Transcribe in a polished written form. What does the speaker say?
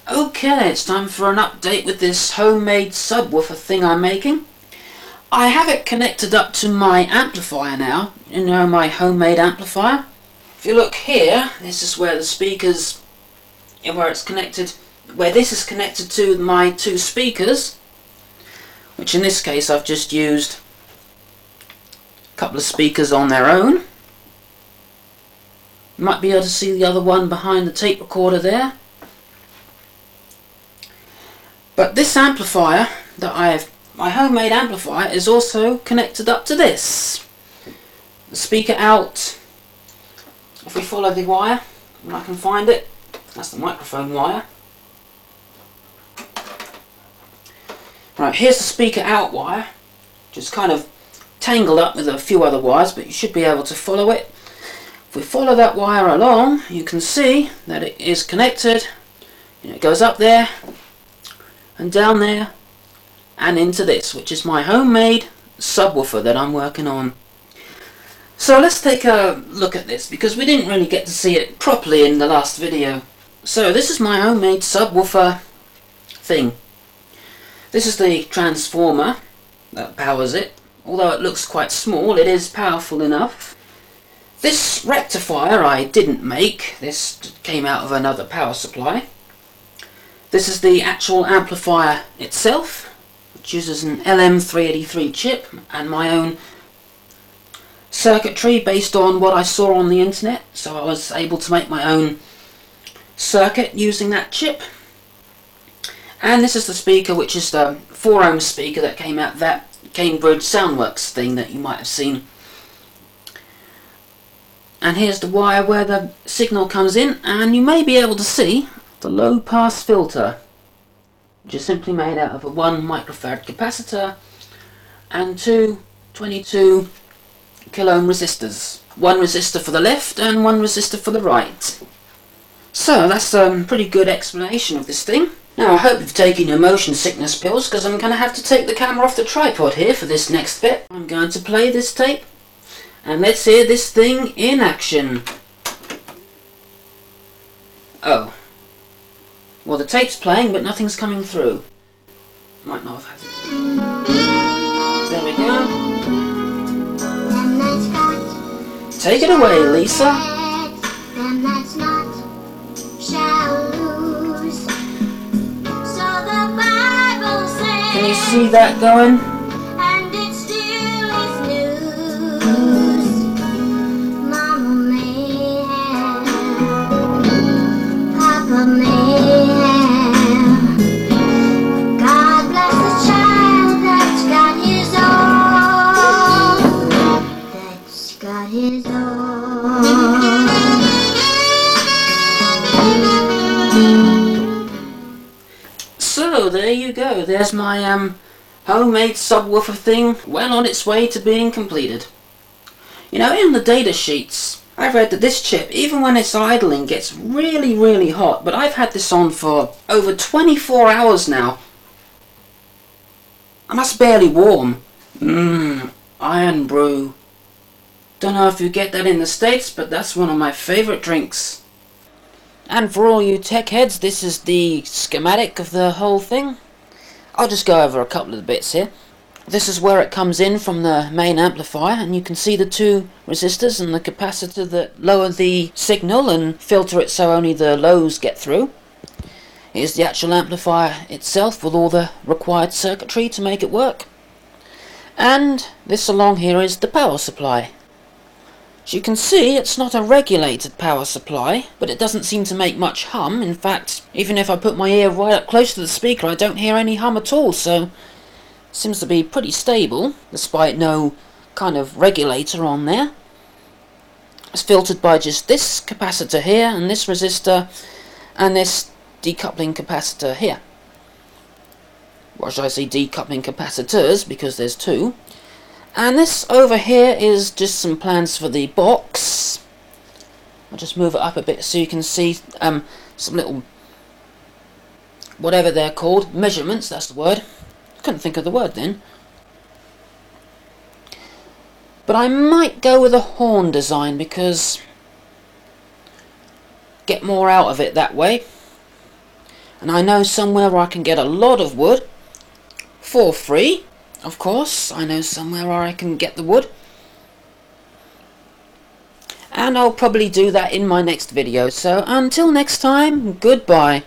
Okay, it's time for an update with this homemade subwoofer thing I'm making. I have it connected up to my amplifier now, you know, my homemade amplifier. If you look here, this is where the speakers, where it's connected, where this is connected to my two speakers, which in this case I've just used a couple of speakers on their own. You might be able to see the other one behind the tape recorder there. But this amplifier that my homemade amplifier is also connected up to this. The speaker out, if we follow the wire, and I can find it, that's the microphone wire. Right, here's the speaker out wire, which is kind of tangled up with a few other wires, but you should be able to follow it. If we follow that wire along, you can see that it is connected. It goes up there, and down there, and into this, which is my homemade subwoofer that I'm working on. So let's take a look at this, because we didn't really get to see it properly in the last video. So this is my homemade subwoofer thing. This is the transformer that powers it. Although it looks quite small, it is powerful enough. This rectifier I didn't make. This came out of another power supply. This is the actual amplifier itself, which uses an LM383 chip and my own circuitry based on what I saw on the internet. So I was able to make my own circuit using that chip. And this is the speaker, which is the 4 ohm speaker that came out of that Cambridge Soundworks thing that you might have seen. And here's the wire where the signal comes in, and you may be able to see the low pass filter, which is simply made out of a 1 microfarad capacitor and two 22 kilo ohm resistors. One resistor for the left and one resistor for the right. So that's a pretty good explanation of this thing. Now I hope you've taken your motion sickness pills, because I'm going to have to take the camera off the tripod here for this next bit. I'm going to play this tape and let's hear this thing in action. Oh. Well, the tape's playing, but nothing's coming through. Might not have had it. There we go. Take it away, Lisa. Can you see that going? And it still is news. Mama may have, Papa may have. God bless the child that's got his own. That's got his own. So there you go, there's my homemade subwoofer thing, well on its way to being completed. You know, in the data sheets I've read that this chip, even when it's idling, gets really hot, but I've had this on for over 24 hours now and that's barely warm. Iron brew. Don't know if you get that in the States, but that's one of my favourite drinks. And for all you tech heads, this is the schematic of the whole thing. I'll just go over a couple of the bits here. This is where it comes in from the main amplifier, and you can see the two resistors and the capacitor that lower the signal and filter it so only the lows get through. Here's the actual amplifier itself with all the required circuitry to make it work. And this along here is the power supply. As you can see, it's not a regulated power supply, but it doesn't seem to make much hum. In fact, even if I put my ear right up close to the speaker, I don't hear any hum at all, so it seems to be pretty stable, despite no kind of regulator on there. It's filtered by just this capacitor here, and this resistor, and this decoupling capacitor here. Or should I say decoupling capacitors, because there's two. And this over here is just some plans for the box. I'll just move it up a bit so you can see some little, whatever they're called, measurements, that's the word. Couldn't think of the word then. But I might go with a horn design because get more out of it that way. And I know somewhere where I can get a lot of wood for free. Of course, I know somewhere where I can get the wood. And I'll probably do that in my next video. So until next time, goodbye.